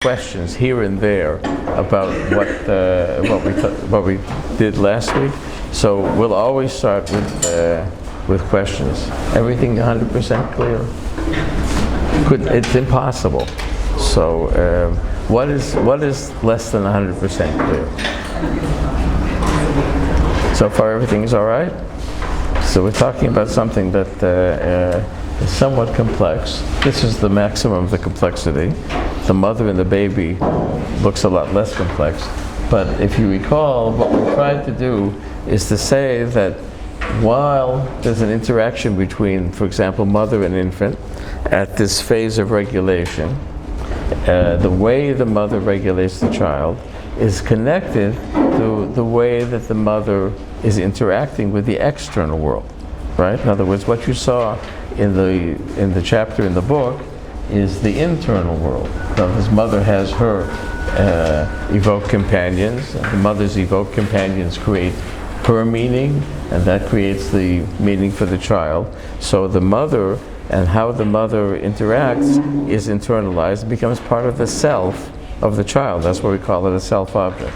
questions here and there about what we did last week. So we'll always start with questions. Everything 100% clear? It's impossible. So what is less than 100% clear? So far everything is all right? So we're talking about something that is somewhat complex. This is the maximum of the complexity. The mother and the baby looks a lot less complex. But if you recall, what we tried to do is to say that while there's an interaction between, for example, mother and infant at this phase of regulation, the way the mother regulates the child is connected to the way that the mother is interacting with the external world, right? In other words, what you saw in the chapter in the book is the internal world. Now, his mother has her evoked companions. The mother's evoked companions create her meaning, and that creates the meaning for the child. So the mother and how the mother interacts is internalized and becomes part of the self of the child. That's why we call it a self-object.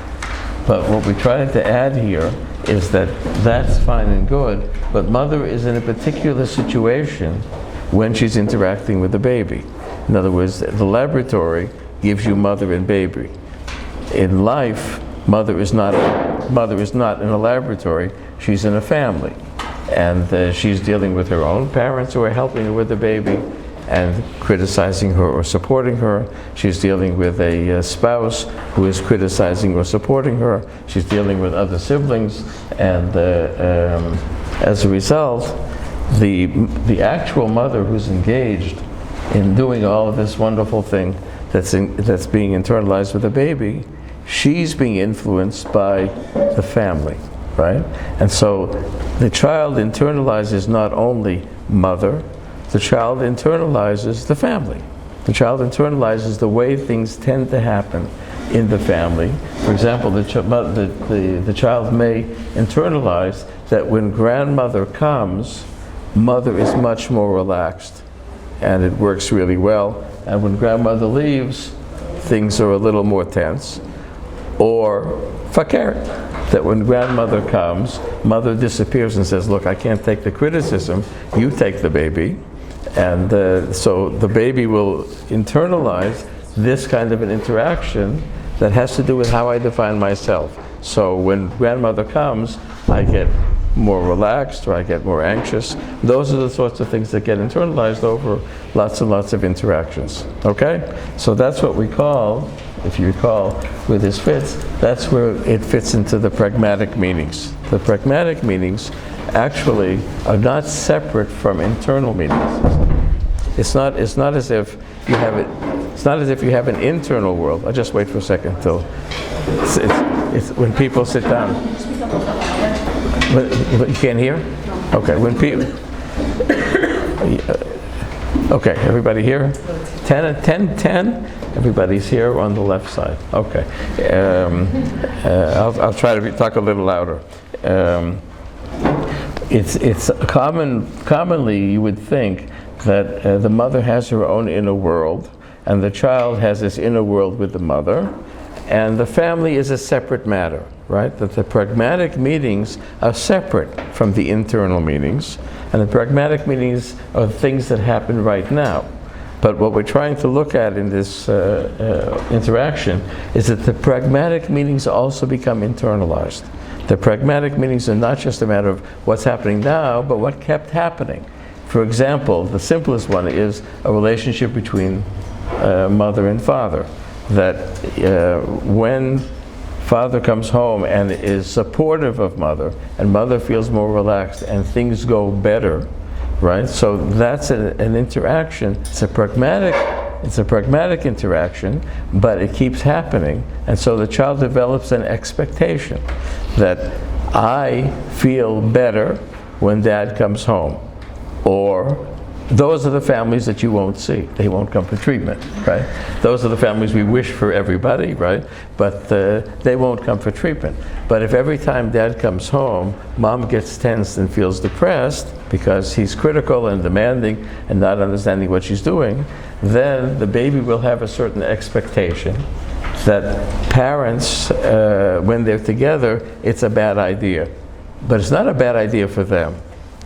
But what we tried to add here is that that's fine and good, but mother is in a particular situation when she's interacting with the baby. In other words, the laboratory gives you mother and baby. In life, mother is not in a laboratory, she's in a family. And she's dealing with her own parents who are helping her with the baby and criticizing her or supporting her. She's dealing with a spouse who is criticizing or supporting her. She's dealing with other siblings, and as a result, the actual mother who's engaged in doing all of this wonderful thing that's being internalized with the baby, she's being influenced by the family, right? And so the child internalizes not only mother, the child internalizes the family. The child internalizes the way things tend to happen in the family. For example, the child may internalize that when grandmother comes, mother is much more relaxed, and it works really well. And when grandmother leaves, things are a little more tense. Or fakir, that when grandmother comes, mother disappears and says, look, I can't take the criticism, you take the baby. And so the baby will internalize this kind of an interaction that has to do with how I define myself. So when grandmother comes, I get more relaxed or I get more anxious. Those are the sorts of things that get internalized over lots and lots of interactions. Okay? So that's what we call, if you recall, with this fits, that's where it fits into the pragmatic meanings. The pragmatic meanings actually are not separate from internal meanings. It's not as if you have it. It's not as if you have an internal world. I'll just wait for a second till it's when people sit down. But you can't hear? Okay. When people. Okay. Everybody here? 10. Everybody's here on the left side. Okay. I'll try to talk a little louder. It's commonly you would think that the mother has her own inner world, and the child has this inner world with the mother, and the family is a separate matter, right? That the pragmatic meanings are separate from the internal meanings, and the pragmatic meanings are things that happen right now. But what we're trying to look at in this interaction is that the pragmatic meanings also become internalized. The pragmatic meanings are not just a matter of what's happening now, but what kept happening. For example, the simplest one is a relationship between mother and father. That when father comes home and is supportive of mother, and mother feels more relaxed and things go better, right? So that's an interaction. It's a pragmatic interaction, but it keeps happening. And so the child develops an expectation that I feel better when dad comes home. Or those are the families that you won't see. They won't come for treatment, right? Those are the families we wish for everybody, right? But they won't come for treatment. But if every time dad comes home, mom gets tense and feels depressed because he's critical and demanding and not understanding what she's doing, then the baby will have a certain expectation that parents, when they're together, it's a bad idea. But it's not a bad idea for them.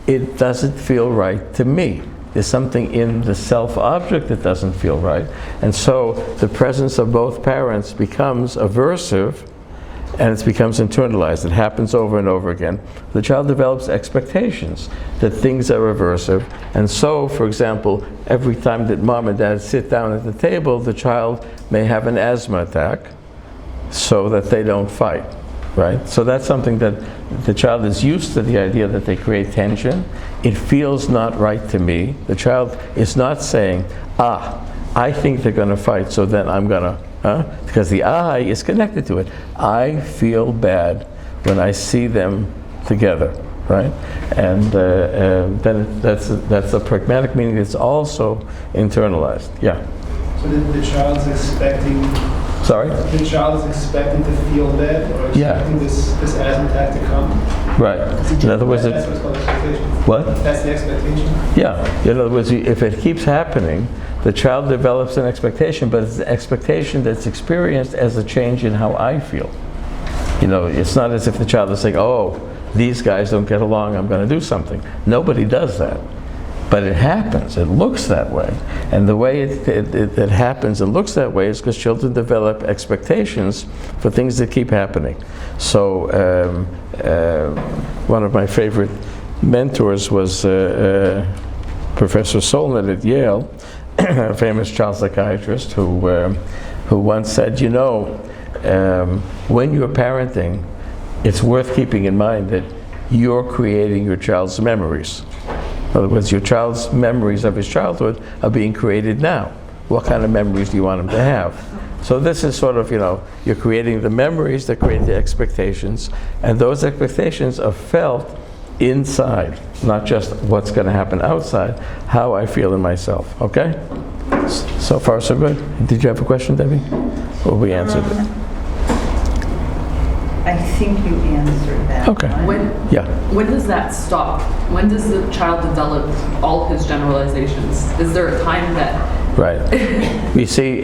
It doesn't feel right to me. There's something in the self-object that doesn't feel right. And so the presence of both parents becomes aversive, and it becomes internalized. It happens over and over again. The child develops expectations that things are aversive. And so, for example, every time that mom and dad sit down at the table, the child may have an asthma attack so that they don't fight. Right? So that's something that the child is used to, the idea that they create tension. It feels not right to me. The child is not saying, I think they're going to fight, so then I'm going to, because the I is connected to it. I feel bad when I see them together, right? And then that's a pragmatic meaning. It's also internalized. Yeah. So the child's expecting. Sorry? The child is expecting to feel bad, or expecting this asthma attack to come? Right. In other words, that's what's called expectation. What? That's the expectation? Yeah. In other words, if it keeps happening, the child develops an expectation, but it's an expectation that's experienced as a change in how I feel. You know, it's not as if the child is saying, oh, these guys don't get along, I'm going to do something. Nobody does that. But it happens, it looks that way. And the way it happens and looks that way is because children develop expectations for things that keep happening. So one of my favorite mentors was Professor Solnit at Yale, a famous child psychiatrist who once said, you know, when you're parenting, it's worth keeping in mind that you're creating your child's memories. In other words, your child's memories of his childhood are being created now. What kind of memories do you want him to have? So this is sort of, you know, you're creating the memories that create the expectations, and those expectations are felt inside, not just what's going to happen outside, how I feel in myself, okay? So far, so good. Did you have a question, Debbie? Or we answered it? I think you answered that. Okay. When does that stop? When does the child develop all his generalizations? Is there a time that... Right. You see,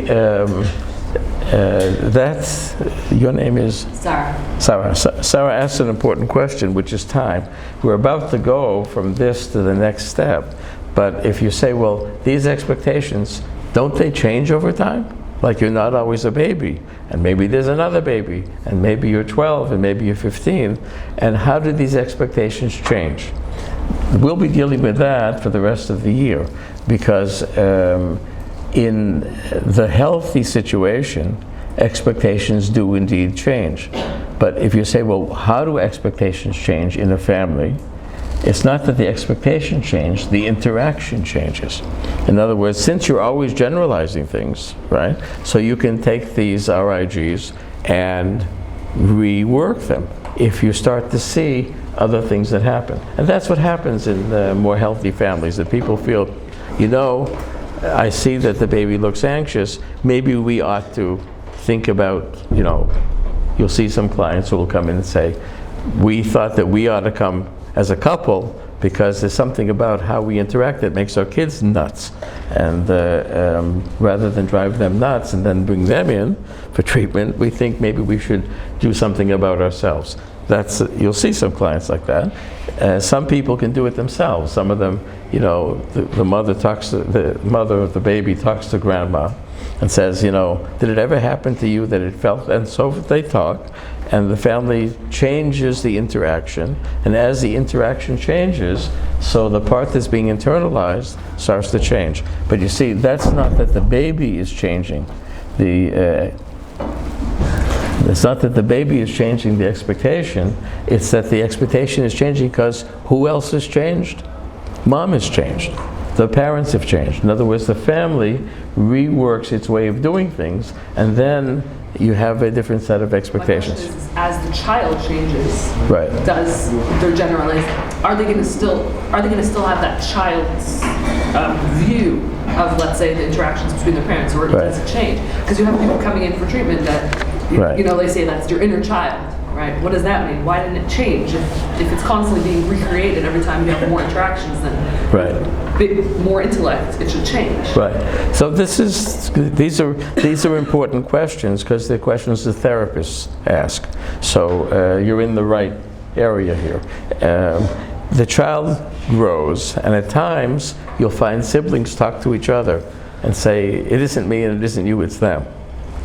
that's, your name is? Sarah. Sarah. Sarah asked an important question, which is time. We're about to go from this to the next step, but if you say, well, these expectations, don't they change over time? Like you're not always a baby, and maybe there's another baby, and maybe you're 12, and maybe you're 15, and how do these expectations change? We'll be dealing with that for the rest of the year, because in the healthy situation, expectations do indeed change. But if you say, well, how do expectations change in a family? It's not that the expectation changed, the interaction changes. In other words, since you're always generalizing things, right? So you can take these RIGs and rework them if you start to see other things that happen. And that's what happens in more healthy families, that people feel, you know, I see that the baby looks anxious, maybe we ought to think about, you know, you'll see some clients who will come in and say, we thought that we ought to come as a couple because there's something about how we interact that makes our kids nuts. And rather than drive them nuts and then bring them in for treatment, we think maybe we should do something about ourselves. That's, you'll see some clients like that. Some people can do it themselves. Some of them, you know, the mother of the baby talks to grandma and says, you know, did it ever happen to you that it felt, and so they talk, and the family changes the interaction, and as the interaction changes, so the part that's being internalized starts to change. But you see, that's not that the baby is changing. It's not that the baby is changing the expectation, it's that the expectation is changing because who else has changed? Mom has changed. The parents have changed. In other words, the family reworks its way of doing things, and then you have a different set of My expectations. question is, as the child changes, Right. does their generalized, are they going to still have that child's view of, let's say, the interactions between their parents, or does it change? Because you have people coming in for treatment that, you know, they say that's your inner child, right? What does that mean? Why didn't it change? If it's constantly being recreated every time you have more interactions, then more intellect, it should change. Right. So these are important questions because they're questions the therapists ask. So you're in the right area here. The child grows, and at times you'll find siblings talk to each other and say, "It isn't me and it isn't you, it's them."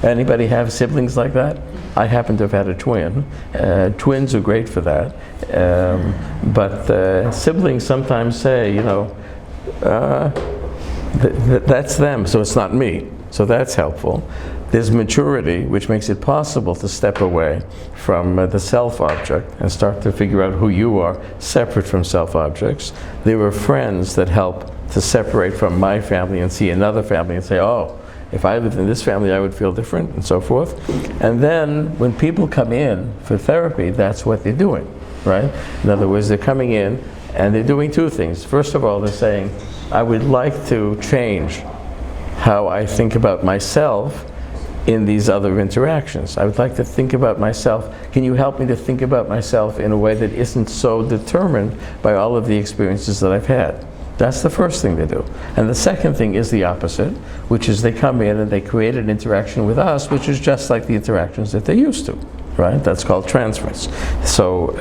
Anybody have siblings like that? I happen to have had a twin. Twins are great for that. But siblings sometimes say, you know, that's them, so it's not me. So that's helpful. There's maturity, which makes it possible to step away from the self-object and start to figure out who you are, separate from self-objects. There are friends that help to separate from my family and see another family and say, oh, if I lived in this family, I would feel different, and so forth. And then when people come in for therapy, that's what they're doing, right? In other words, they're coming in and they're doing two things. First of all, they're saying, I would like to change how I think about myself in these other interactions. I would like to think about myself. Can you help me to think about myself in a way that isn't so determined by all of the experiences that I've had? That's the first thing they do. And the second thing is the opposite, which is they come in and they create an interaction with us, which is just like the interactions that they're used to, right? That's called transference. So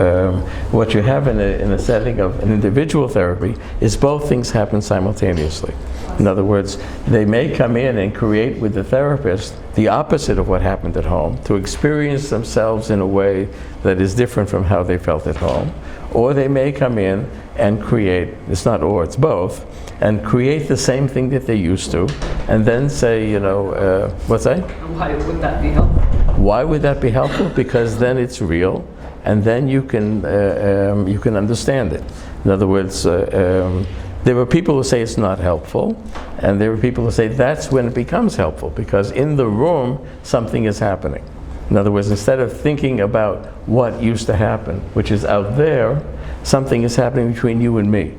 what you have in a setting of an individual therapy is both things happen simultaneously. In other words, they may come in and create with the therapist the opposite of what happened at home, to experience themselves in a way that is different from how they felt at home. Or they may come in and create, it's not or, it's both, and create the same thing that they used to, and then say, you know, what's that? Why would that be helpful? Why would that be helpful? Because then it's real, and then you can understand it. In other words, there are people who say it's not helpful, and there are people who say that's when it becomes helpful, because in the room something is happening. In other words, instead of thinking about what used to happen, which is out there, something is happening between you and me.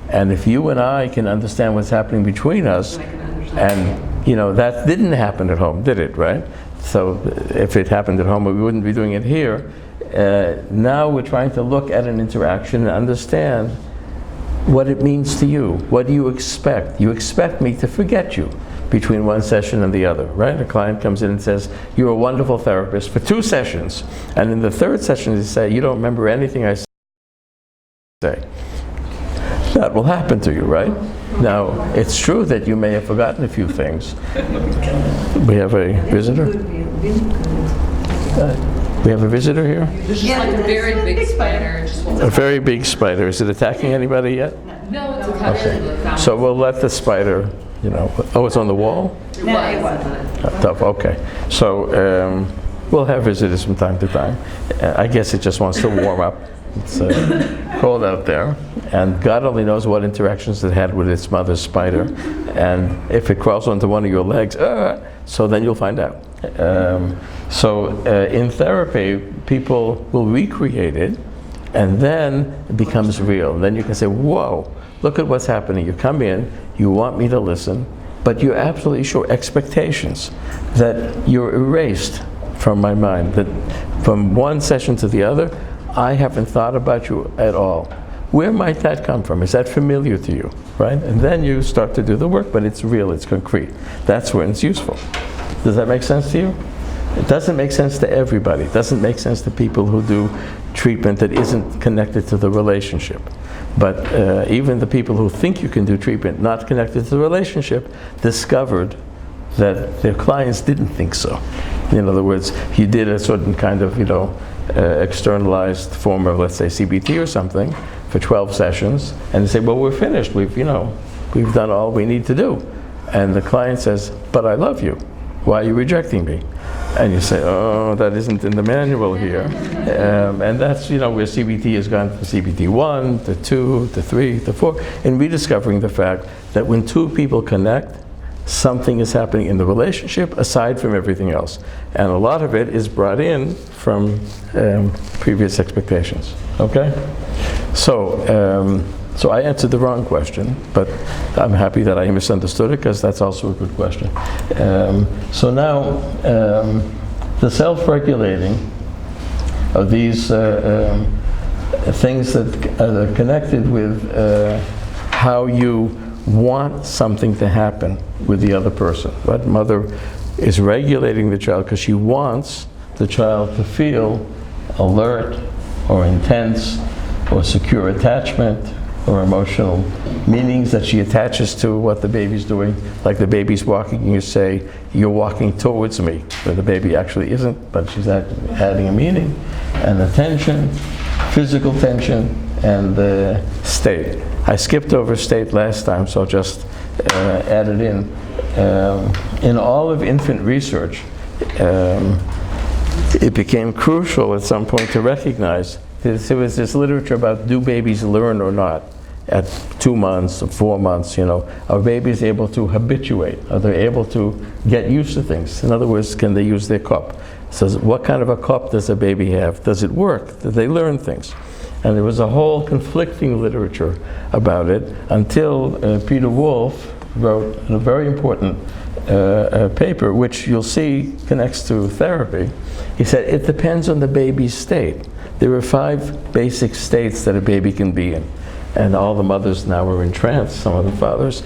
And if you and I can understand what's happening between us, and you know, that didn't happen at home, did it, right? So if it happened at home, we wouldn't be doing it here. Now we're trying to look at an interaction and understand what it means to you. What do you expect? You expect me to forget you between one session and the other, right? A client comes in and says, you're a wonderful therapist for 2 sessions. And in the 3rd session, they say, you don't remember anything I say. That will happen to you, right? Now, it's true that you may have forgotten a few things. We have a visitor? We have a visitor here? There's just like a very big spider. A very big spider. Is it attacking anybody yet? No, it's attacking. So we'll let the spider, you know, oh, it's on the wall? It was. Tough, okay. So we'll have visitors from time to time. I guess it just wants to warm up. It's cold out there. And God only knows what interactions it had with its mother's spider. And if it crawls onto one of your legs, so then you'll find out. In therapy, people will recreate it, and then it becomes real. And then you can say, whoa, look at what's happening. You come in, you want me to listen, but you're absolutely sure, expectations, that you're erased from my mind, that from one session to the other, I haven't thought about you at all. Where might that come from? Is that familiar to you, right? And then you start to do the work, but it's real, it's concrete. That's when it's useful. Does that make sense to you? It doesn't make sense to everybody. It doesn't make sense to people who do treatment that isn't connected to the relationship. But even the people who think you can do treatment not connected to the relationship discovered that their clients didn't think so. In other words, you did a certain kind of, externalized form of, let's say, CBT or something for 12 sessions, and they say, well, we're finished. We've done all we need to do. And the client says, but I love you. Why are you rejecting me? And you say, oh, that isn't in the manual here. And that's, where CBT has gone from CBT 1 to 2 to 3 to 4, and rediscovering the fact that when 2 people connect, something is happening in the relationship aside from everything else. And a lot of it is brought in from previous expectations. Okay? So I answered the wrong question, but I'm happy that I misunderstood it, because that's also a good question. So now, the self-regulating of these things that are connected with how you want something to happen with the other person. Right? Mother is regulating the child because she wants the child to feel alert or intense or secure attachment or emotional meanings that she attaches to what the baby's doing. Like the baby's walking, and you say, "You're walking towards me," where the baby actually isn't, but she's adding a meaning. And the tension, physical tension, and the state. I skipped over state last time, so I'll just add it in. In all of infant research, it became crucial at some point to recognize that there was this literature about, do babies learn or not? At 2 months or 4 months, are babies able to habituate? Are they able to get used to things? In other words, can they use their cup? So what kind of a cup does a baby have? Does it work? Do they learn things? And there was a whole conflicting literature about it until Peter Wolf wrote a very important paper, which you'll see connects to therapy. He said it depends on the baby's state. There are 5 basic states that a baby can be in. And all the mothers now are in trance, some of the fathers.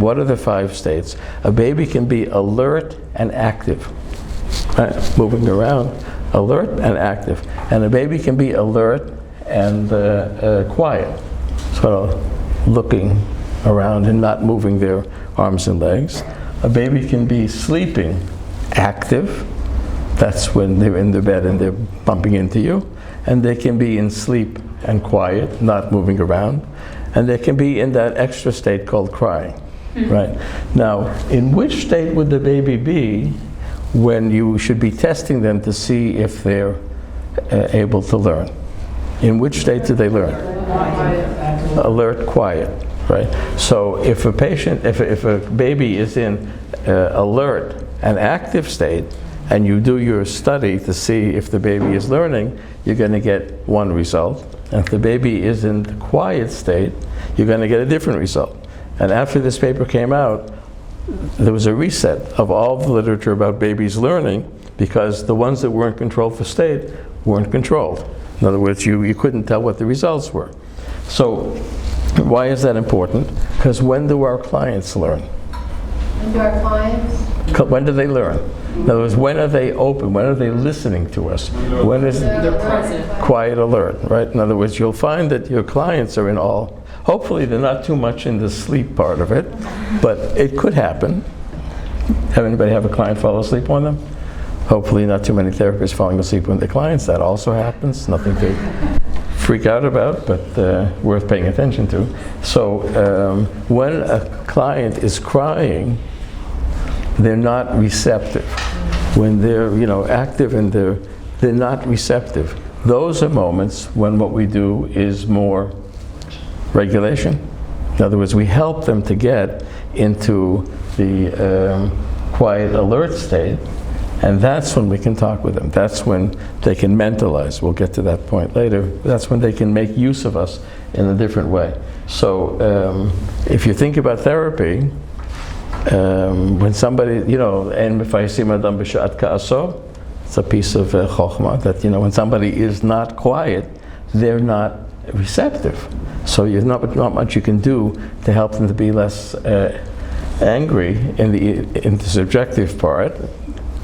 What are the 5 states? A baby can be alert and active, right? Moving around, alert and active. And a baby can be alert and quiet, sort of looking around and not moving their arms and legs. A baby can be sleeping, active. That's when they're in the bed and they're bumping into you. And they can be in sleep and quiet, not moving around. And they can be in that extra state called crying, right? Now, in which state would the baby be when you should be testing them to see if they're able to learn? In which state do they learn? Alert, quiet, right? So if a patient, if a baby is in alert and active state, and you do your study to see if the baby is learning, you're going to get one result. And if the baby is in the quiet state, you're going to get a different result. And after this paper came out, there was a reset of all the literature about babies learning, because the ones that weren't controlled for state weren't controlled. In other words, you couldn't tell what the results were. So why is that important? Because when do our clients learn? When do our clients? When do they learn? In other words, when are they open? When are they listening to us? When is They're present. quiet alert, right? In other words, you'll find that your clients are in all, hopefully they're not too much in the sleep part of it, but it could happen. Have anybody have a client fall asleep on them? Hopefully not too many therapists falling asleep on their clients. That also happens. Nothing to freak out about, but worth paying attention to. So when a client is crying, they're not receptive. When they're active and they're not receptive. Those are moments when what we do is more regulation. In other words, we help them to get into the quiet alert state, and that's when we can talk with them. That's when they can mentalize. We'll get to that point later. That's when they can make use of us in a different way. So if you think about therapy, when somebody, and if I see Madame B'Shat Ka'aso, it's a piece of chokhmah that, when somebody is not quiet, they're not receptive. So there's not much you can do to help them to be less angry in the subjective part,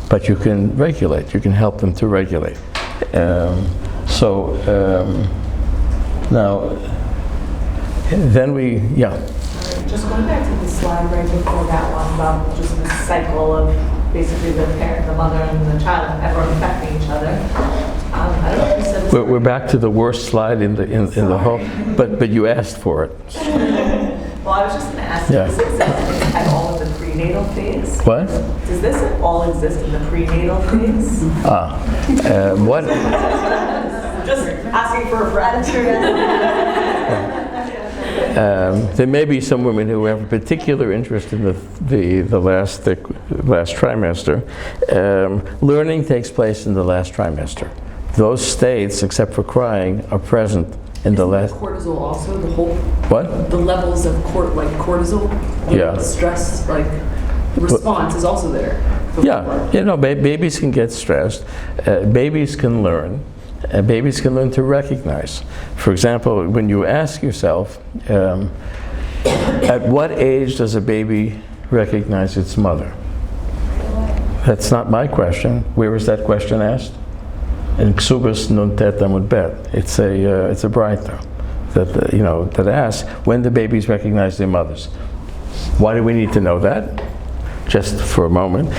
but you can regulate. You can help them to regulate. Now, then Just going back to the slide right before that one about just the cycle of basically the parent, the mother, and the child ever affecting each other. I don't know if you said this. we're back to the worst slide in the whole, but you asked for it. Well, I was just going to ask, does this exist at all in the prenatal phase? What? Does this all exist in the prenatal phase? What? Just asking for gratitude. There may be some women who have a particular interest in the last trimester. Learning takes place in the last trimester. Those states, except for crying, are present in the last. Cortisol also, the whole. What? The levels of cortisol. Yeah. Stress, like response is also there. Yeah, babies can get stressed. Babies can learn. Babies can learn to recognize. For example, when you ask yourself, at what age does a baby recognize its mother? That's not my question. Where is that question asked? In Ksubas Nuntet Amud Bet. It's a braita that asks when the babies recognize their mothers. Why do we need to know that? Just for a moment,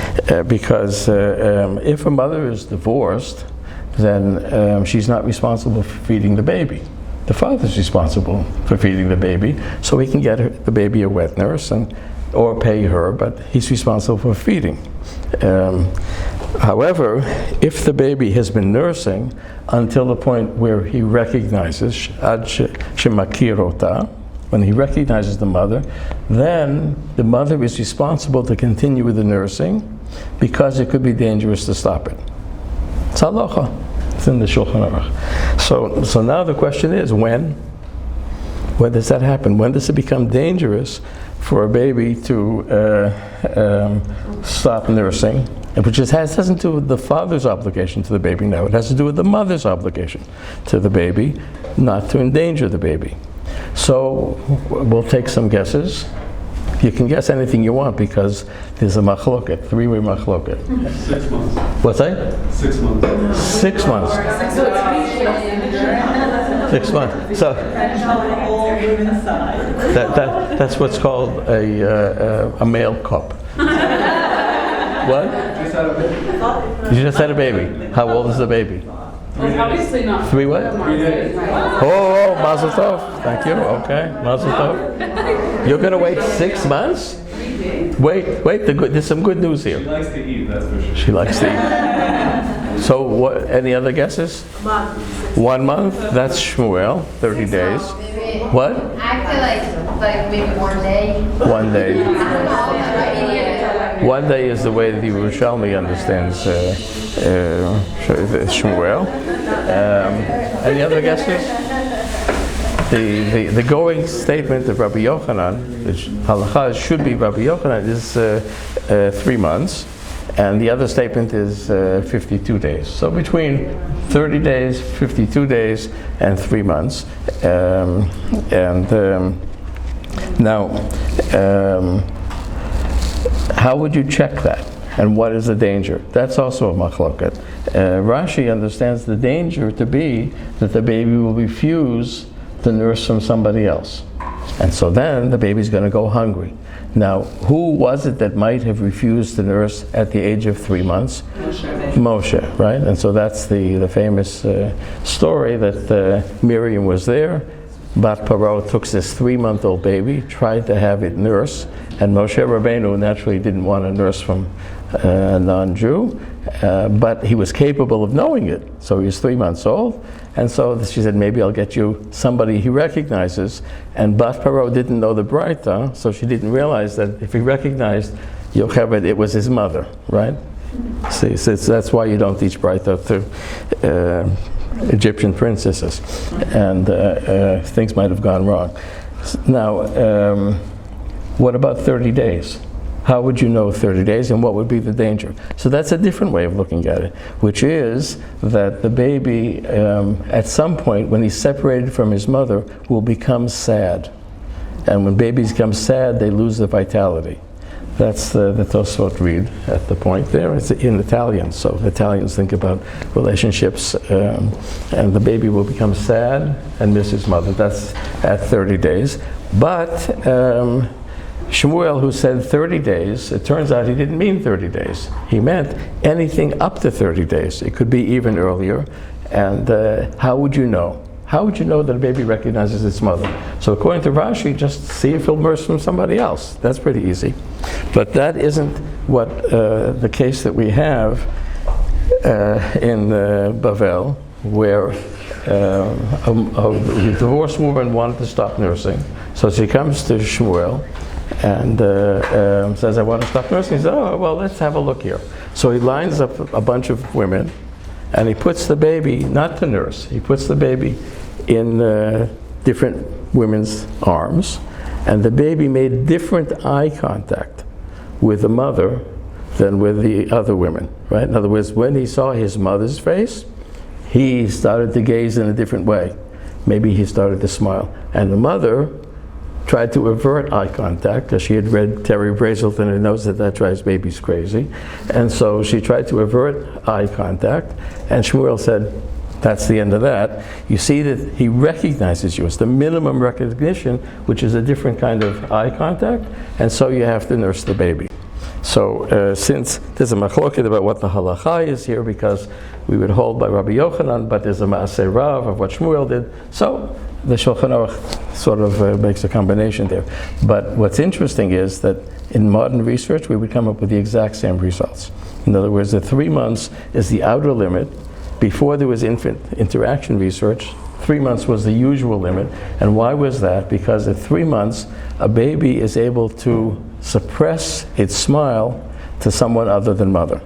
because if a mother is divorced, then she's not responsible for feeding the baby. The father's responsible for feeding the baby, so he can get the baby a wet nurse or pay her, but he's responsible for feeding. However, if the baby has been nursing until the point where he recognizes ad shemakirota, when he recognizes the mother, then the mother is responsible to continue with the nursing because it could be dangerous to stop it. It's halacha. It's in the Shulchan Aruch. So now the question is, when does that happen? When does it become dangerous for a baby to stop nursing? Which doesn't do with the father's obligation to the baby now. It has to do with the mother's obligation to the baby, not to endanger the baby. So we'll take some guesses. You can guess anything you want because there's a machloket, three-way machloket. 6 months. What's that? 6 months. 6 months. 6 months. So that's what's called a male cup. What? You just had a baby. How old is the baby? Well, obviously not. 3 what? 3 days. Oh, Mazel Tov. Thank you. Okay, Mazel Tov. You're going to wait 6 months? Wait. There's some good news She here. likes to eat, that's for sure. She likes to eat. So, what? Any other guesses? 1 month. That's Shmuel. 30 days. What? I feel like maybe 1 day. 1 day. 1 day is the way that the Yerushalayim understands Shmuel. Any other guesses? The going statement of Rabbi Yochanan, which halacha should be Rabbi Yochanan, is 3 months, and the other statement is 52 days. So between 30 days, 52 days, and 3 months. Now, how would you check that? And what is the danger? That's also a machloket. Rashi understands the danger to be that the baby will refuse to nurse from somebody else. And so then the baby's going to go hungry. Now, who was it that might have refused to nurse at the age of 3 months? Moshe, right? And so that's the famous story that Miriam was there. Bat Paro took this 3-month-old baby, tried to have it nurse, and Moshe Rabbeinu naturally didn't want to nurse from a non-Jew, but he was capable of knowing it. So he was 3 months old, and so she said, maybe I'll get you somebody he recognizes. And Bat Paro didn't know the braita, so she didn't realize that if he recognized Yocheved, it was his mother, right? See, so that's why you don't teach braita to Egyptian princesses, and things might have gone wrong. Now, what about 30 days? How would you know 30 days, and what would be the danger? So that's a different way of looking at it, which is that the baby, at some point, when he's separated from his mother, will become sad. And when babies become sad, they lose their vitality. That's the Tosfot read at the point there. It's in Italian, so the Italians think about relationships, and the baby will become sad and miss his mother. That's at 30 days. But Shmuel, who said 30 days, it turns out he didn't mean 30 days. He meant anything up to 30 days. It could be even earlier. And how would you know? How would you know that a baby recognizes its mother? So according to Rashi, just see if he'll nurse from somebody else. That's pretty easy. But that isn't what the case that we have in Bavel, where a divorced woman wanted to stop nursing. So she comes to Shmuel and says, I want to stop nursing. He says, oh, well, let's have a look here. So he lines up a bunch of women and he puts the baby, not to nurse, he puts the baby in different women's arms, and the baby made different eye contact with the mother than with the other women, right? In other words, when he saw his mother's face, he started to gaze in a different way. Maybe he started to smile. And the mother tried to avert eye contact because she had read Terry Brazelton and knows that drives babies crazy. And so she tried to avert eye contact, and Shmuel said, that's the end of that. You see that he recognizes you. It's the minimum recognition, which is a different kind of eye contact, and so you have to nurse the baby. So since there's a machloket about what the halacha is here, because we would hold by Rabbi Yochanan, but there's a maaseh rav of what Shmuel did, so the Shulchan Aruch sort of makes a combination there. But what's interesting is that in modern research, we would come up with the exact same results. In other words, the 3 months is the outer limit. Before there was infant interaction research, 3 months was the usual limit. And why was that? Because at 3 months, a baby is able to suppress its smile to someone other than mother,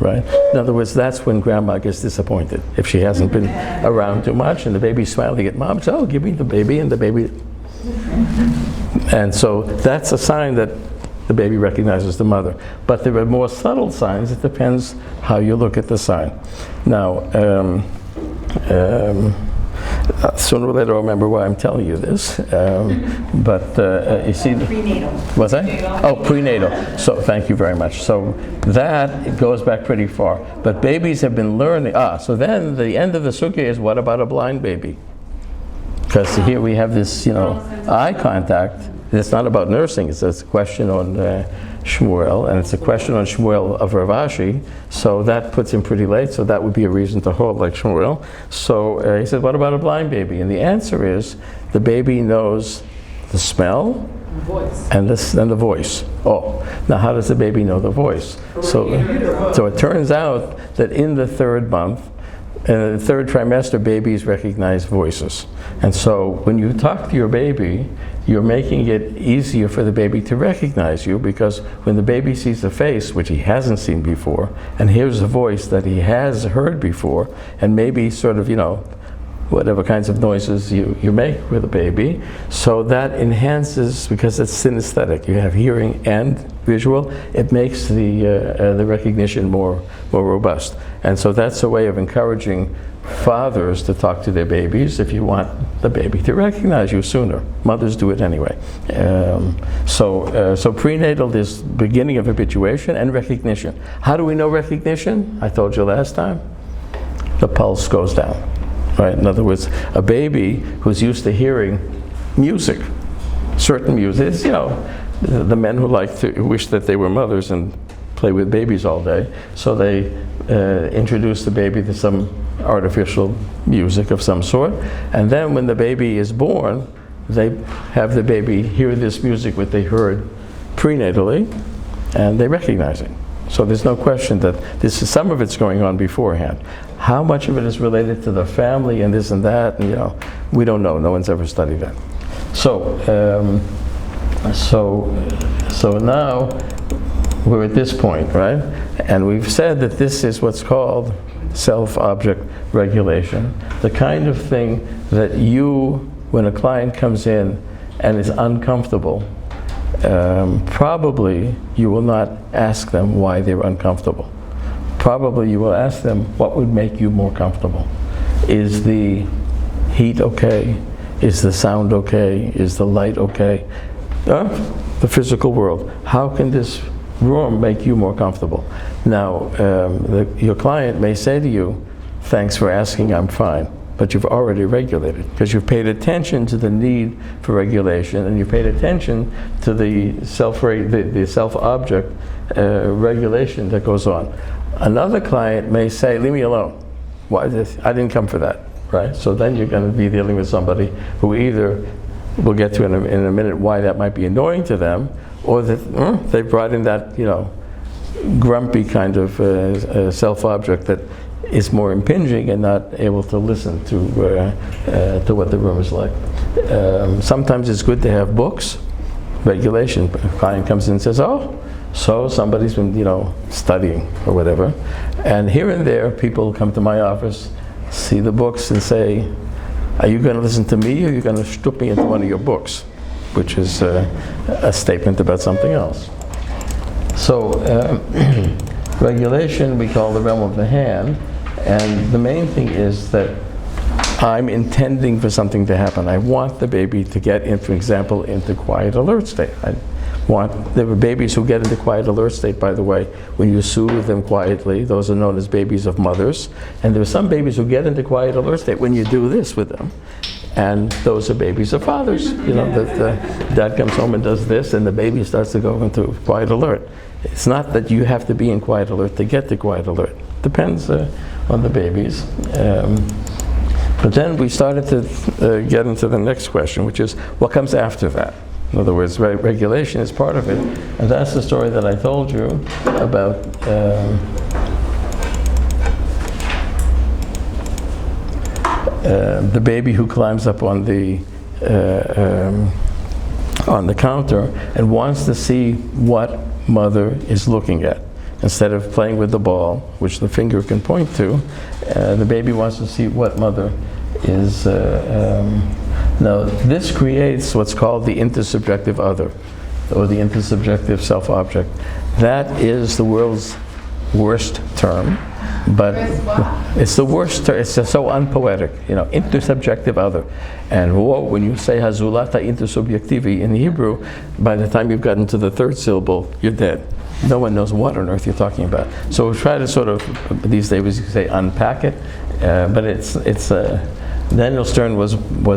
right? In other words, that's when grandma gets disappointed. If she hasn't been around too much and the baby's smiling at mom, so, oh, give me the baby, and the baby. And so that's a sign that the baby recognizes the mother. But there are more subtle signs. It depends how you look at the sign. Now, sooner or later I'll remember why I'm telling you this. But you see... Prenatal. What's that? Oh, prenatal. So thank you very much. So that, it goes back pretty far. But babies have been learning... so then the end of the sugya is, what about a blind baby? Because here we have this, eye contact. It's not about nursing, it's a question on Shmuel, and it's a question on Shmuel of Rav Ashi, so that puts him pretty late, so that would be a reason to hold like Shmuel. So he said, what about a blind baby? And the answer is, the baby knows the smell and the voice. Oh, now how does the baby know the voice? So it turns out that in the 3rd month, in the 3rd trimester, babies recognize voices. And so when you talk to your baby, you're making it easier for the baby to recognize you, because when the baby sees the face, which he hasn't seen before, and hears a voice that he has heard before, and maybe sort of, whatever kinds of noises you make with a baby, so that enhances, because it's kinesthetic, you have hearing and visual, it makes the recognition more robust. And so that's a way of encouraging fathers to talk to their babies if you want the baby to recognize you sooner. Mothers do it anyway. So prenatal is beginning of habituation and recognition. How do we know recognition? I told you last time. The pulse goes down. Right? In other words, a baby who's used to hearing music, certain music, is, the men who wish that they were mothers and play with babies all day, so they introduce the baby to some artificial music of some sort, and then when the baby is born, they have the baby hear this music which they heard prenatally, and they recognize it. So there's no question that some of it's going on beforehand. How much of it is related to the family and this and that, and we don't know. No one's ever studied that. So now we're at this point, right? And we've said that this is what's called self-object regulation, the kind of thing that when a client comes in and is uncomfortable, probably you will not ask them why they're uncomfortable. Probably you will ask them, what would make you more comfortable? Is the heat okay? Is the sound okay? Is the light okay? The physical world. How can this room make you more comfortable? Now, your client may say to you, thanks for asking, I'm fine. But you've already regulated, because you've paid attention to the need for regulation, and you paid attention to the self-object regulation that goes on. Another client may say, leave me alone. Why this? I didn't come for that, right? So then you're going to be dealing with somebody who either, we'll get to in a minute why that might be annoying to them, or that they brought in that, grumpy kind of self-object that is more impinging and not able to listen to what the room is like. Sometimes it's good to have books, regulation. A client comes in and says, oh, so somebody's been, studying or whatever. And here and there, people come to my office, see the books and say, are you going to listen to me or are you going to stoop me into one of your books? Which is a statement about something else. So regulation we call the realm of the hand, and the main thing is that I'm intending for something to happen. I want the baby to get, for example, into quiet alert state. There are babies who get into quiet alert state, by the way, when you soothe them quietly. Those are known as babies of mothers. And there are some babies who get into quiet alert state when you do this with them. And those are babies of fathers. That dad comes home and does this, and the baby starts to go into quiet alert. It's not that you have to be in quiet alert to get to quiet alert. Depends on the babies. But then we started to get into the next question, which is, what comes after that? In other words, regulation is part of it. And that's the story that I told you about the baby who climbs up on the counter and wants to see what mother is looking at. Instead of playing with the ball, which the finger can point to, the baby wants to see what mother is. Now, this creates what's called the intersubjective other, or the intersubjective self-object. That is the world's worst term, but it's the worst term. It's just so unpoetic, intersubjective other. And when you say hazulata intersubjectivi in Hebrew, by the time you've gotten to the third syllable, you're dead. No one knows what on earth you're talking about. So we try to sort of, these days you say unpack it, but it's Daniel Stern was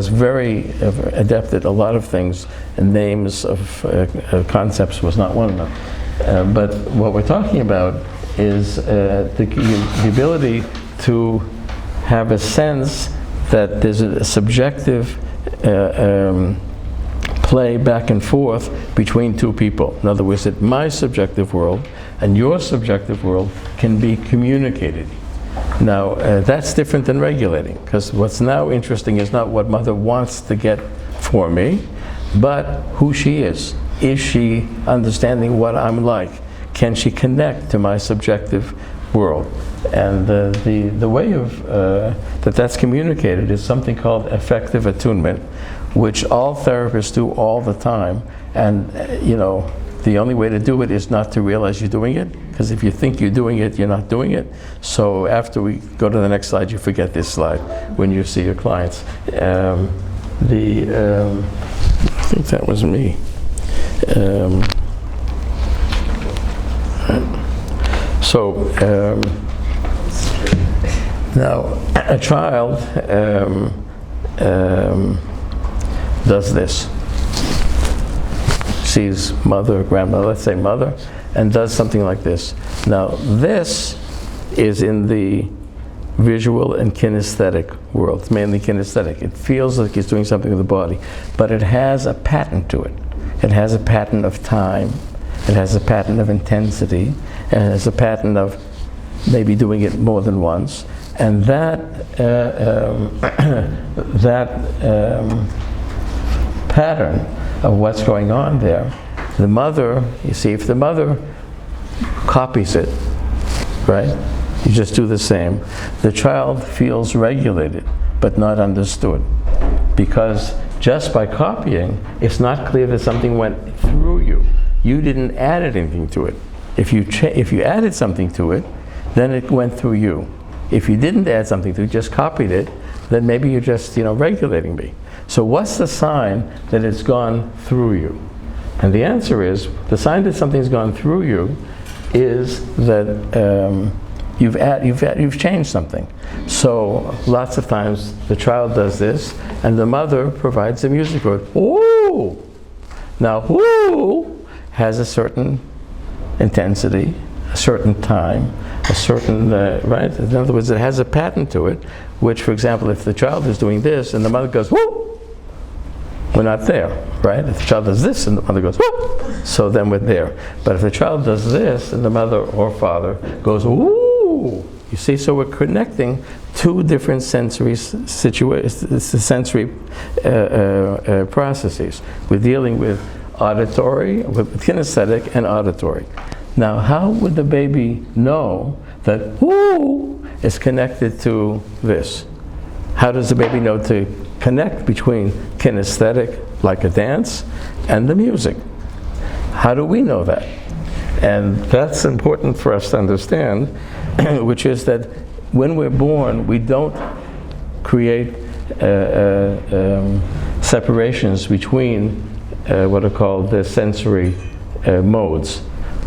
very adept at a lot of things, and names of concepts was not one of them. But what we're talking about is the ability to have a sense that there's a subjective play back and forth between two people. In other words, that my subjective world and your subjective world can be communicated. Now, that's different than regulating, because what's now interesting is not what mother wants to get for me, but who she is. Is she understanding what I'm like? Can she connect to my subjective world? And the way of that's communicated is something called affective attunement, which all therapists do all the time. And the only way to do it is not to realize you're doing it, because if you think you're doing it, you're not doing it. So after we go to the next slide, you forget this slide when you see your clients. I think that was me. Now a child does this. Sees mother, grandmother, let's say mother, and does something like this. Now this is in the visual and kinesthetic world. It's mainly kinesthetic. It feels like it's doing something with the body, but it has a pattern to it. It has a pattern of time. It has a pattern of intensity. It has a pattern of maybe doing it more than once. And that pattern of what's going on there, the mother, you see, if the mother copies it, right? You just do the same. The child feels regulated, but not understood. Because just by copying, it's not clear that something went through you. You didn't add anything to it. If you added something to it, then it went through you. If you didn't add something to it, just copied it, then maybe you're just, regulating me. So what's the sign that it's gone through you? And the answer is, the sign that something's gone through you is that you've changed something. So lots of times the child does this, and the mother provides the music for it. Ooh! Now, ooh has a certain intensity, a certain time, a certain, right? In other words, it has a pattern to it, which, for example, if the child is doing this and the mother goes, woo! We're not there, right? If the child does this and the mother goes, woo! So then we're there. But if the child does this and the mother or father goes, woo! You see, so we're connecting two different sensory processes. We're dealing with auditory, with kinesthetic and auditory. Now, how would the baby know that woo is connected to this? How does the baby know to connect between kinesthetic, like a dance, and the music? How do we know that? And that's important for us to understand, which is that when we're born, we don't create separations between what are called the sensory modes.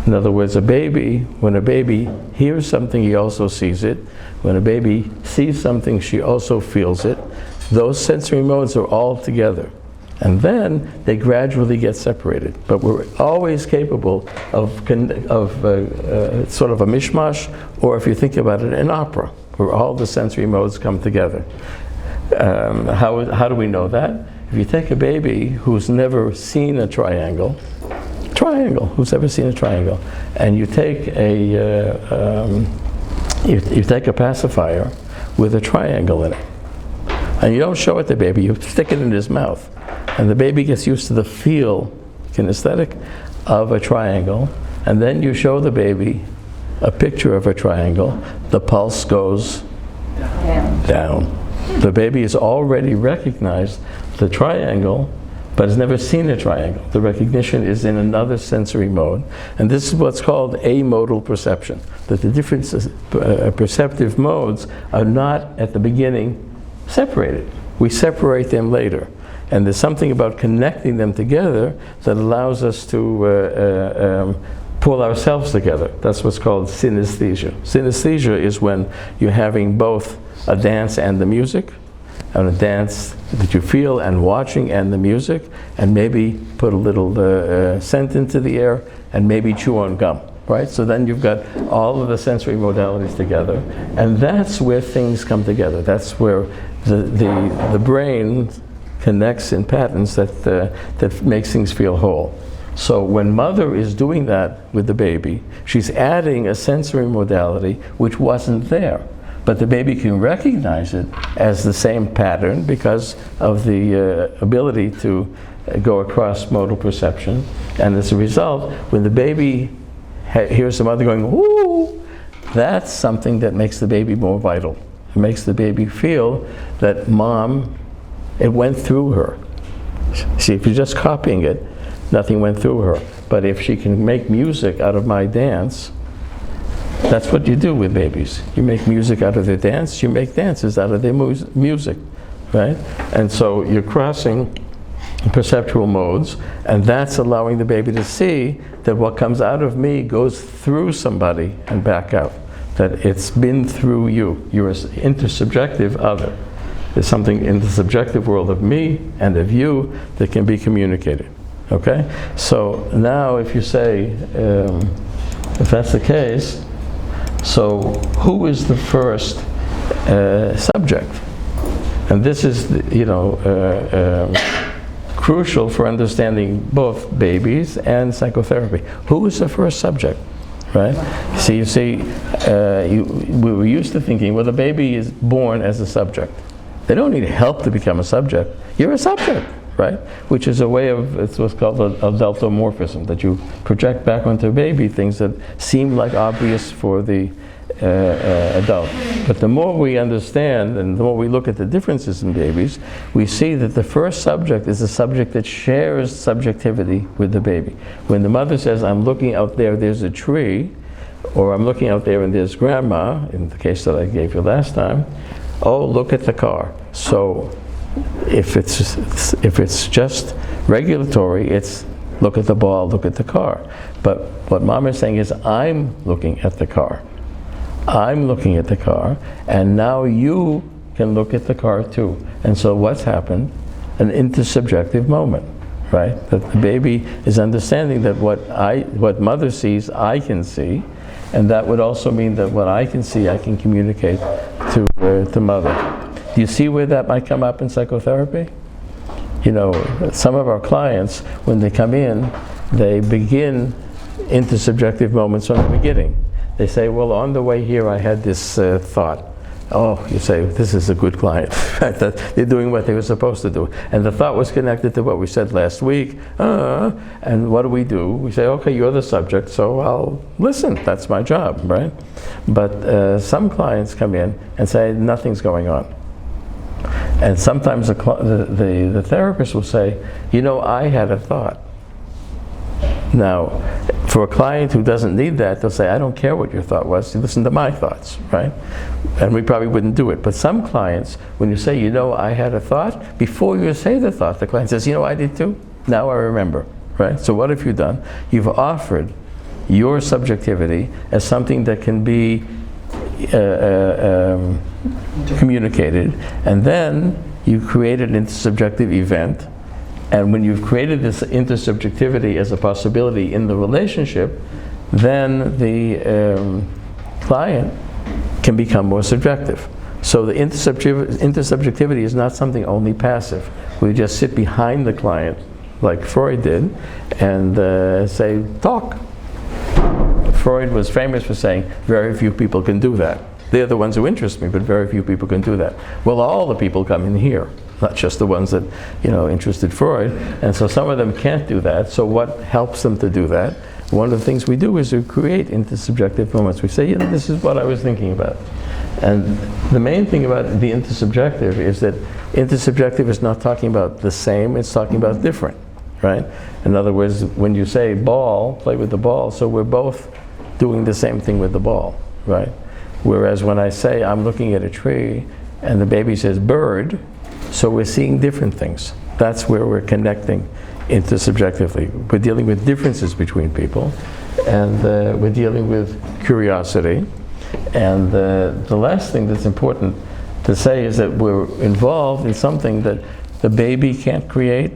In other words, when a baby hears something, he also sees it. When a baby sees something, she also feels it. Those sensory modes are all together. And then they gradually get separated. But we're always capable of sort of a mishmash, or if you think about it, an opera, where all the sensory modes come together. How do we know that? If you take a baby who's never seen a triangle, who's ever seen a triangle, and you take a pacifier with a triangle in it, and you don't show it to the baby, you stick it in his mouth, and the baby gets used to the feel, kinesthetic, of a triangle, and then you show the baby a picture of a triangle, the pulse goes down. The baby has already recognized the triangle, but has never seen a triangle. The recognition is in another sensory mode, and this is what's called amodal perception, that the different perceptive modes are not at the beginning separated. We separate them later. And there's something about connecting them together that allows us to pull ourselves together. That's what's called synesthesia. Synesthesia is when you're having both a dance and the music, and a dance that you feel and watching and the music, and maybe put a little scent into the air, and maybe chew on gum, right? So then you've got all of the sensory modalities together, and that's where things come together. That's where the brain connects in patterns that makes things feel whole. So when mother is doing that with the baby, she's adding a sensory modality which wasn't there. But the baby can recognize it as the same pattern because of the ability to go across modal perception. And as a result, when the baby hears the mother going, woo, that's something that makes the baby more vital. It makes the baby feel that mom, it went through her. See, if you're just copying it, nothing went through her. But if she can make music out of my dance, that's what you do with babies. You make music out of their dance, you make dances out of their music, right? And so you're crossing perceptual modes, and that's allowing the baby to see that what comes out of me goes through somebody and back out. That it's been through you. You're an intersubjective other. There's something in the subjective world of me and of you that can be communicated, okay? So now if you say, if that's the case, so who is the first subject? And this is, crucial for understanding both babies and psychotherapy. Who is the first subject, right? So you see, we were used to thinking, well, the baby is born as a subject. They don't need help to become a subject. You're a subject, right? Which is a way of, it's what's called a deltomorphism, that you project back onto a baby things that seem like obvious for the adult. But the more we understand and the more we look at the differences in babies, we see that the first subject is a subject that shares subjectivity with the baby. When the mother says, I'm looking out there, there's a tree, or I'm looking out there and there's grandma, in the case that I gave you last time, oh, look at the car. So if it's just regulatory, it's look at the ball, look at the car. But what mom is saying is, I'm looking at the car. I'm looking at the car, and now you can look at the car too. And so what's happened? An intersubjective moment, right? That the baby is understanding that what mother sees, I can see, and that would also mean that what I can see, I can communicate to mother. Do you see where that might come up in psychotherapy? Some of our clients, when they come in, they begin intersubjective moments from the beginning. They say, well, on the way here I had this thought. oh, you say, this is a good client, right? That they're doing what they were supposed to do. And the thought was connected to what we said last week. And what do? We say, okay, you're the subject, so I'll listen. That's my job, right? But some clients come in and say, nothing's going on. And sometimes the therapist will say, I had a thought. Now, for a client who doesn't need that, they'll say, I don't care what your thought was, you listen to my thoughts, right? And we probably wouldn't do it. But some clients, when you say, I had a thought, before you say the thought, the client says, I did too. Now I remember, right? So what have you done? You've offered your subjectivity as something that can be communicated, and then you create an intersubjective event. And when you've created this intersubjectivity as a possibility in the relationship, then the client can become more subjective. So the intersubjectivity is not something only passive. We just sit behind the client, like Freud did, and say, talk. Freud was famous for saying, very few people can do that. They're the ones who interest me, but very few people can do that. Well, all the people come in here, not just the ones that, interested Freud. And so some of them can't do that. So what helps them to do that? One of the things we do is we create intersubjective moments. We say, this is what I was thinking about. And the main thing about the intersubjective is that intersubjective is not talking about the same, it's talking about different, right? In other words, when you say ball, play with the ball, so we're both doing the same thing with the ball, right? Whereas when I say I'm looking at a tree and the baby says bird, so we're seeing different things. That's where we're connecting intersubjectively. We're dealing with differences between people, and we're dealing with curiosity. And the last thing that's important to say is that we're involved in something that the baby can't create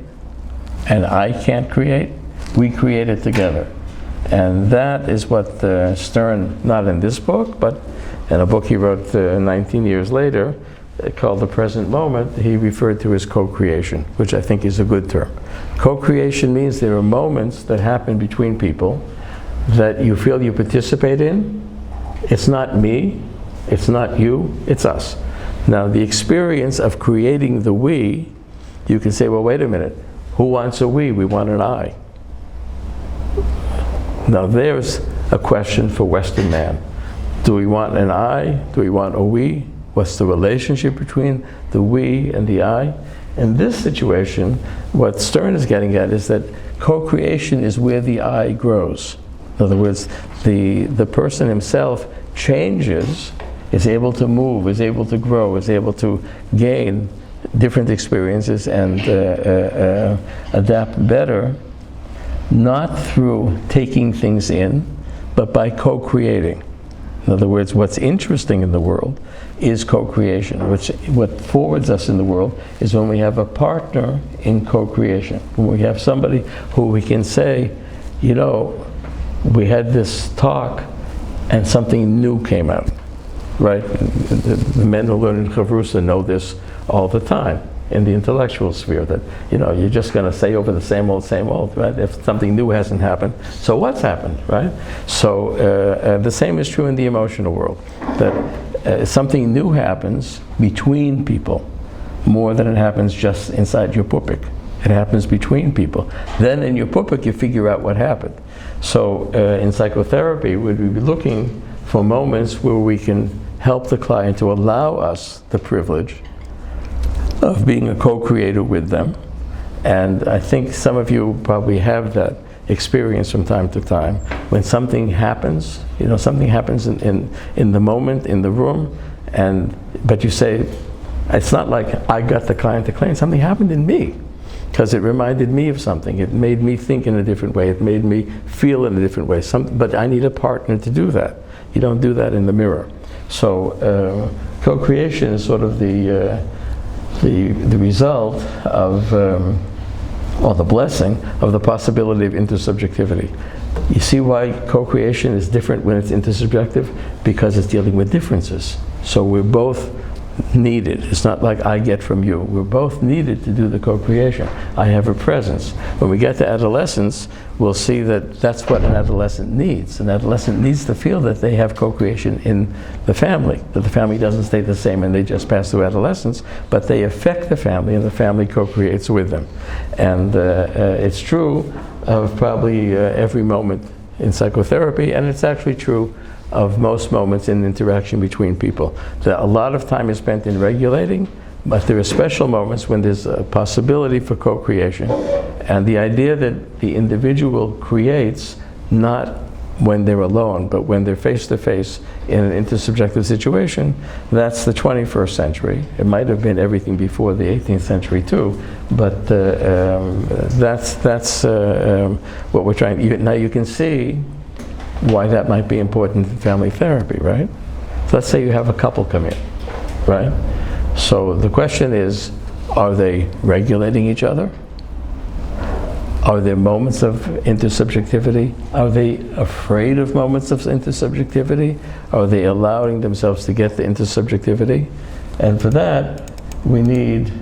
and I can't create. We create it together. And that is what Stern, not in this book, but in a book he wrote 19 years later, called The Present Moment, he referred to as co-creation, which I think is a good term. Co-creation means there are moments that happen between people that you feel you participate in. It's not me, it's not you, it's us. Now the experience of creating the we, you can say, well, wait a minute, who wants a we? We want an I. Now there's a question for Western man. Do we want an I? Do we want a we? What's the relationship between the we and the I? In this situation, what Stern is getting at is that co-creation is where the I grows. In other words, the person himself changes, is able to move, is able to grow, is able to gain different experiences and adapt better, not through taking things in, but by co-creating. In other words, what's interesting in the world is co-creation. What forwards us in the world is when we have a partner in co-creation. When we have somebody who we can say, we had this talk and something new came out, right? The men who learn in Chavrusa know this all the time in the intellectual sphere, that you're just going to say over the same old, right? If something new hasn't happened, so what's happened, right? So the same is true in the emotional world, that something new happens between people more than it happens just inside your pupik. It happens between people. Then in your pupik you figure out what happened. So in psychotherapy we'd be looking for moments where we can help the client to allow us the privilege of being a co-creator with them. And I think some of you probably have that experience from time to time when something happens, something happens in the moment, in the room, but you say, it's not like I got the client to claim, something happened in me, because it reminded me of something, it made me think in a different way, it made me feel in a different way, but I need a partner to do that. You don't do that in the mirror. So co-creation is sort of the result of, or the blessing of the possibility of intersubjectivity. You see why co-creation is different when it's intersubjective? Because it's dealing with differences. So we're both needed. It's not like I get from you. We're both needed to do the co-creation. I have a presence. When we get to adolescence, we'll see that that's what an adolescent needs. An adolescent needs to feel that they have co-creation in the family, that the family doesn't stay the same and they just pass through adolescence, but they affect the family and the family co-creates with them. And it's true of probably every moment in psychotherapy, and it's actually true of most moments in interaction between people. That a lot of time is spent in regulating, but there are special moments when there's a possibility for co-creation. And the idea that the individual creates not when they're alone, but when they're face-to-face in an intersubjective situation, that's the 21st century. It might have been everything before the 18th century too, but that's what we're trying. Now you can see why that might be important in family therapy, right? So let's say you have a couple come in, right? So the question is, are they regulating each other? Are there moments of intersubjectivity? Are they afraid of moments of intersubjectivity? Are they allowing themselves to get the intersubjectivity? And for that, we need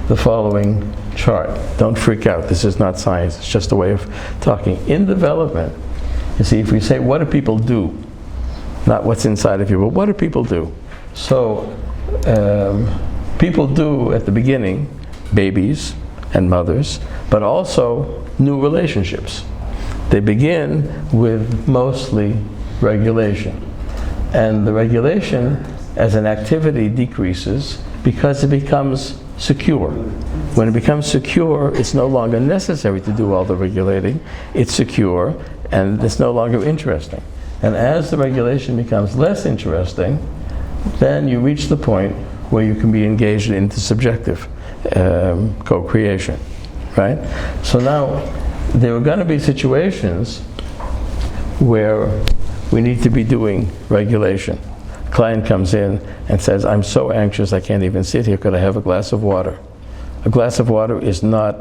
the following chart. Don't freak out, this is not science, it's just a way of talking. In development, you see, if we say, what do people do? Not what's inside of you, but what do people do? So, people do, at the beginning, babies and mothers, but also new relationships. They begin with mostly regulation. And the regulation as an activity decreases because it becomes secure. When it becomes secure, it's no longer necessary to do all the regulating. It's secure, and it's no longer interesting. And as the regulation becomes less interesting, then you reach the point where you can be engaged in intersubjective co-creation, right? So now, there are going to be situations where we need to be doing regulation. Client comes in and says, I'm so anxious I can't even sit here, could I have a glass of water? A glass of water is not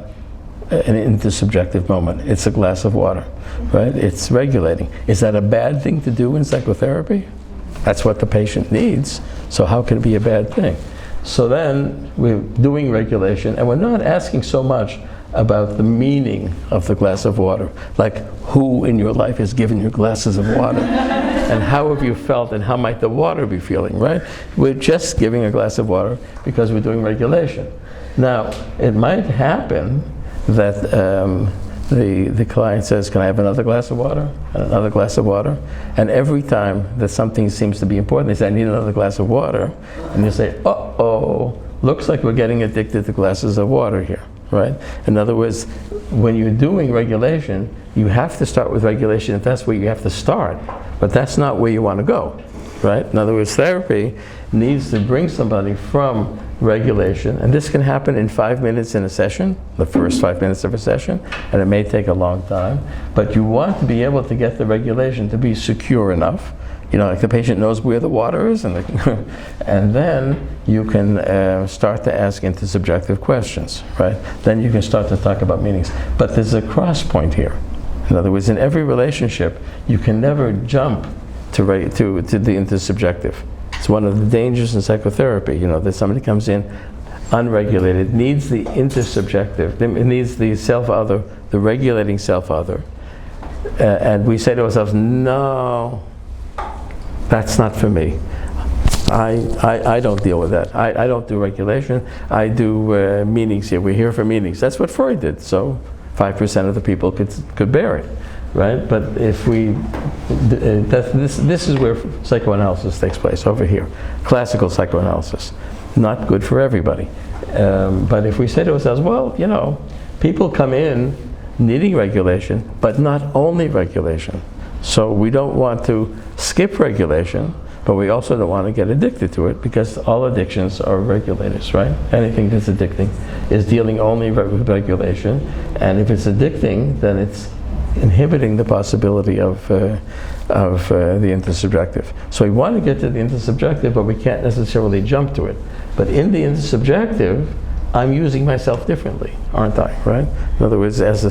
an intersubjective moment, it's a glass of water, right? It's regulating. Is that a bad thing to do in psychotherapy? That's what the patient needs, so how can it be a bad thing? So then we're doing regulation, and we're not asking so much about the meaning of the glass of water, like who in your life has given you glasses of water, and how have you felt, and how might the water be feeling, right? We're just giving a glass of water because we're doing regulation. Now, it might happen that the client says, can I have another glass of water? And another glass of water? And every time that something seems to be important, they say, I need another glass of water. And you say, uh-oh, looks like we're getting addicted to glasses of water here, right? In other words, when you're doing regulation, you have to start with regulation if that's where you have to start. But that's not where you want to go, right? In other words, therapy needs to bring somebody from regulation, and this can happen in 5 minutes in a session, the first 5 minutes of a session, and it may take a long time, but you want to be able to get the regulation to be secure enough, you know, like the patient knows where the water is, and, and then you can start to ask intersubjective questions, right? Then you can start to talk about meanings. But there's a cross point here. In other words, in every relationship, you can never jump to the intersubjective. It's one of the dangers in psychotherapy, you know, that somebody comes in unregulated, needs the intersubjective, it needs the self-other, the regulating self-other. And we say to ourselves, no, that's not for me. I don't deal with that. I don't do regulation. I do meanings here. We're here for meanings. That's what Freud did. So 5% of the people could bear it, right? But if we, this is where psychoanalysis takes place, over here. Classical psychoanalysis. Not good for everybody. But if we say to ourselves, well, you know, people come in needing regulation, but not only regulation. So we don't want to skip regulation, but we also don't want to get addicted to it, because all addictions are regulators, right? Anything that's addicting is dealing only with regulation, and if it's addicting, then it's inhibiting the possibility of the intersubjective. So we want to get to the intersubjective, but we can't necessarily jump to it. But in the intersubjective, I'm using myself differently, aren't I, right? In other words, as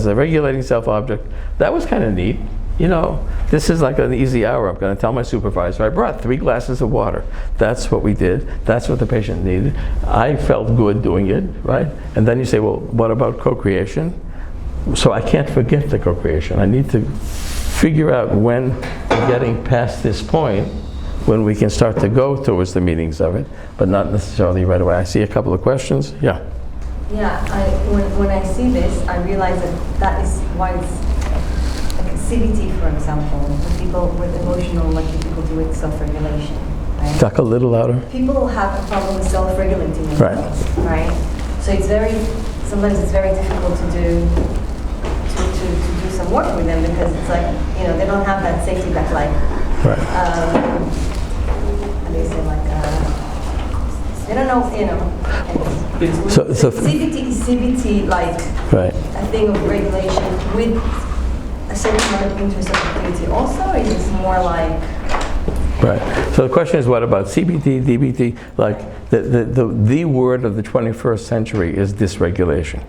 a regulating self-object, that was kind of neat. this is like an easy hour. I'm going to tell my supervisor, I brought 3 glasses of water. That's what we did. That's what the patient needed. I felt good doing it, right? And then you say, well, what about co-creation? So I can't forget the co-creation. I need to figure out when we're getting past this point when we can start to go towards the meanings of it, but not necessarily right away. I see a couple of questions. Yeah. Yeah, when I see this, I realize that is why it's like CBT, for example, with people with emotional, like difficulty with self-regulation. Right? Talk a little louder. People have a problem with self-regulating themselves, right? So sometimes it's very difficult to do some work with them because it's like, they don't have that safety net, like, right. How do you say, like, they don't know, So CBT, like, right. a thing of regulation with a certain amount of interest also, or is it more like... Right. So the question is, what about CBT, DBT? Like, the word of the 21st century is dysregulation.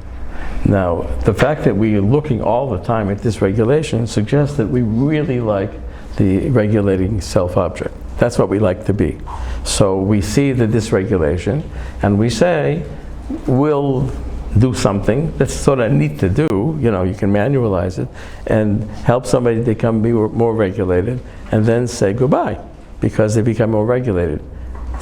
Now, the fact that we are looking all the time at dysregulation suggests that we really like the regulating self-object. That's what we like to be. So we see the dysregulation, and we say, we'll do something that's sort of neat to do, you can manualize it, and help somebody become more regulated, and then say goodbye, because they become more regulated.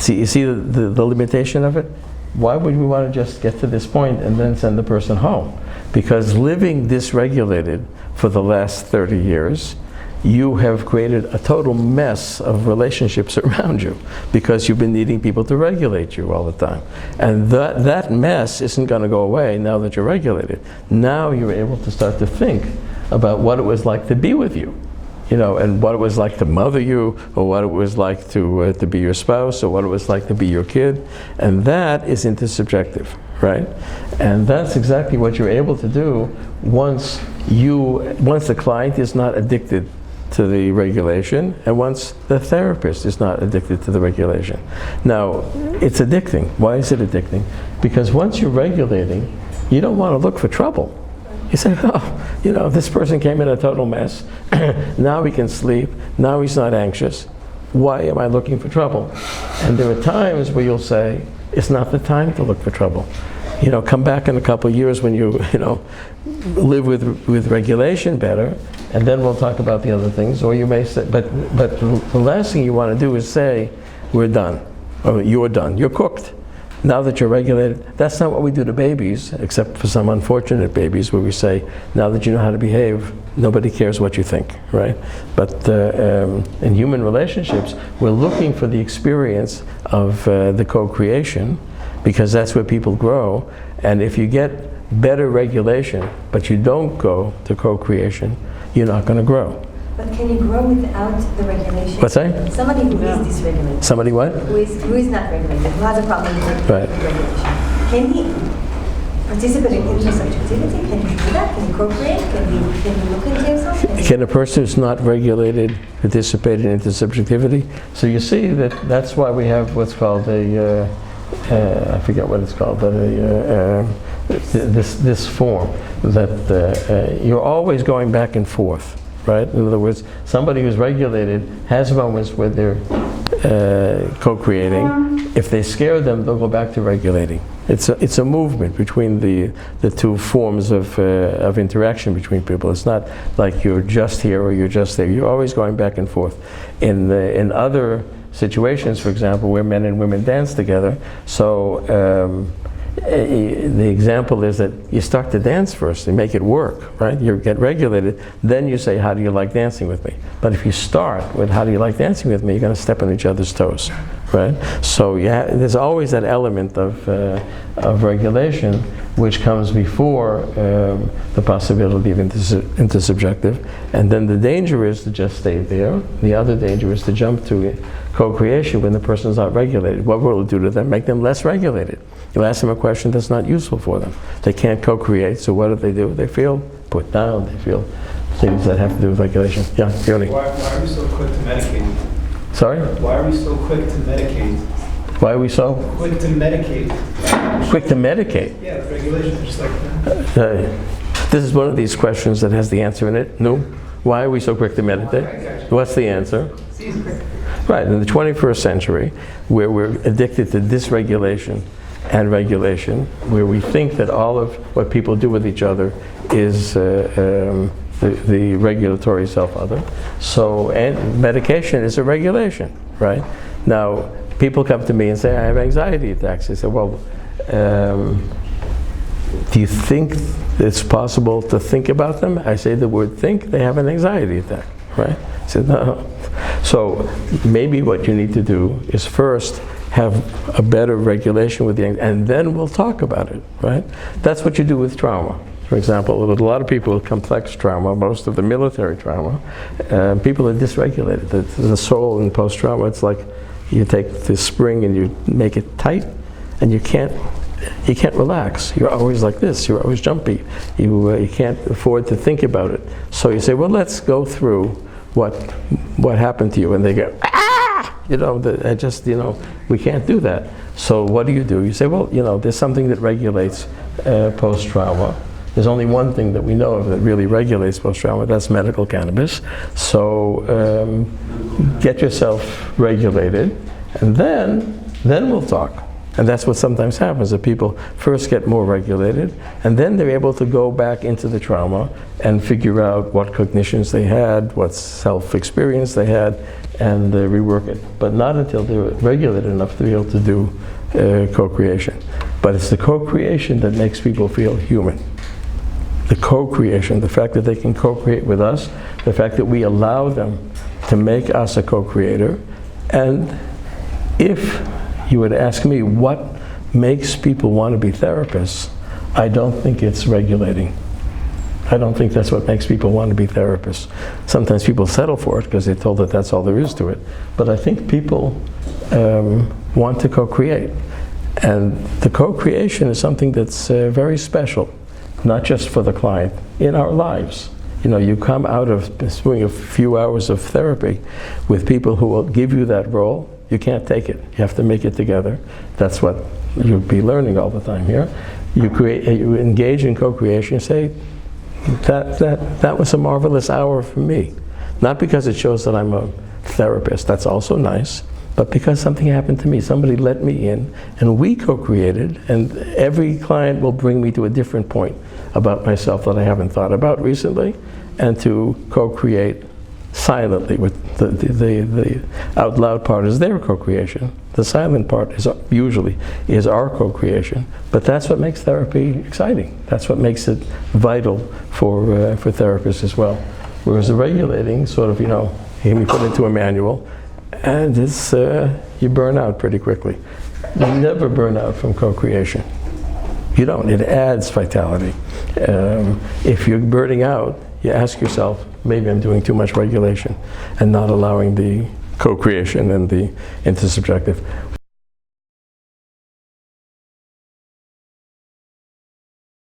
You see the limitation of it? Why would we want to just get to this point and then send the person home? Because living dysregulated for the last 30 years, you have created a total mess of relationships around you because you've been needing people to regulate you all the time. And that mess isn't going to go away now that you're regulated. Now you're able to start to think about what it was like to be with you, and what it was like to mother you, or what it was like to be your spouse, or what it was like to be your kid. And that is intersubjective, right? And that's exactly what you're able to do once the client is not addicted to the regulation, and once the therapist is not addicted to the regulation. Now, it's addicting. Why is it addicting? Because once you're regulating, you don't want to look for trouble. You say, this person came in a total mess. Now he can sleep. Now he's not anxious. Why am I looking for trouble? And there are times where you'll say, it's not the time to look for trouble. Come back in a couple of years when you live with regulation better, and then we'll talk about the other things. Or you may say, but the last thing you want to do is say, we're done, or you're done, you're cooked. Now that you're regulated, that's not what we do to babies, except for some unfortunate babies where we say, now that you know how to behave, nobody cares what you think, right? But in human relationships, we're looking for the experience of the co-creation, because that's where people grow. And if you get better regulation, but you don't go to co-creation, you're not going to grow. But can you grow without the regulation? What's that? Somebody who is dysregulated. Somebody what? Who is not regulated, who has a problem with regulation. Can he participate in intersubjectivity? Can he do that? Can he co-create? Can he look into himself? Can a person who's not regulated participate in intersubjectivity? So you see that's why we have what's called I forget what it's called, but this form that you're always going back and forth, right? In other words, somebody who's regulated has moments where they're co-creating. If they scare them, they'll go back to regulating. It's a movement between the two forms of interaction between people. It's not like you're just here or you're just there. You're always going back and forth. In other situations, for example, where men and women dance together, so the example is that you start to dance first and make it work, right? You get regulated, then you say, how do you like dancing with me? But if you start with, how do you like dancing with me, you're going to step on each other's toes, right? So there's always that element of regulation which comes before the possibility of intersubjective. And then the danger is to just stay there. The other danger is to jump to co-creation when the person's not regulated. What will it do to them? Make them less regulated. You ask them a question that's not useful for them. They can't co-create, so what do? They feel put down, they feel things that have to do with regulation. Yeah, Yoni. Why are we so quick to medicate? Sorry? Why are we so quick to medicate? Why are we so? Quick to medicate. Quick to medicate? Yeah, regulation, just like that. This is one of these questions that has the answer in it. No? Why are we so quick to meditate? What's the answer? Right, in the 21st century, where we're addicted to dysregulation and regulation, where we think that all of what people do with each other is the regulatory self-other. So, and medication is a regulation, right? Now, people come to me and say, I have anxiety attacks. They say, well, do you think it's possible to think about them? I say the word think, they have an anxiety attack, right? I said, no. So maybe what you need to do is first have a better regulation with the anxiety, and then we'll talk about it, right? That's what you do with trauma. For example, a lot of people with complex trauma, most of the military trauma, people are dysregulated. The soul in post-trauma, it's like you take the spring and you make it tight, and you can't relax. You're always like this. You're always jumpy. You can't afford to think about it. So you say, well, let's go through what happened to you, and they go, ah! We can't do that. So what do? You say, well, there's something that regulates post-trauma. There's only one thing that we know of that really regulates post-trauma, that's medical cannabis. So get yourself regulated, and then we'll talk. And that's what sometimes happens, that people first get more regulated, and then they're able to go back into the trauma and figure out what cognitions they had, what self-experience they had, and rework it. But not until they're regulated enough to be able to do co-creation. But it's the co-creation that makes people feel human. The co-creation, the fact that they can co-create with us, the fact that we allow them to make us a co-creator. And if you would ask me what makes people want to be therapists, I don't think it's regulating. I don't think that's what makes people want to be therapists. Sometimes people settle for it because they're told that that's all there is to it. But I think people want to co-create. And the co-creation is something that's very special, not just for the client, in our lives. You come out of doing a few hours of therapy with people who will give you that role. You can't take it. You have to make it together. That's what you'll be learning all the time here. You engage in co-creation. Say, that was a marvelous hour for me. Not because it shows that I'm a therapist. That's also nice. But because something happened to me. Somebody let me in, and we co-created. And every client will bring me to a different point about myself that I haven't thought about recently, and to co-create silently. With the out loud part is their co-creation. The silent part is usually our co-creation. But that's what makes therapy exciting. That's what makes it vital for therapists as well. Whereas the regulating sort of, can be put into a manual, and it's you burn out pretty quickly. You never burn out from co-creation. You don't. It adds vitality. If you're burning out, you ask yourself, maybe I'm doing too much regulation and not allowing the co-creation and the intersubjective.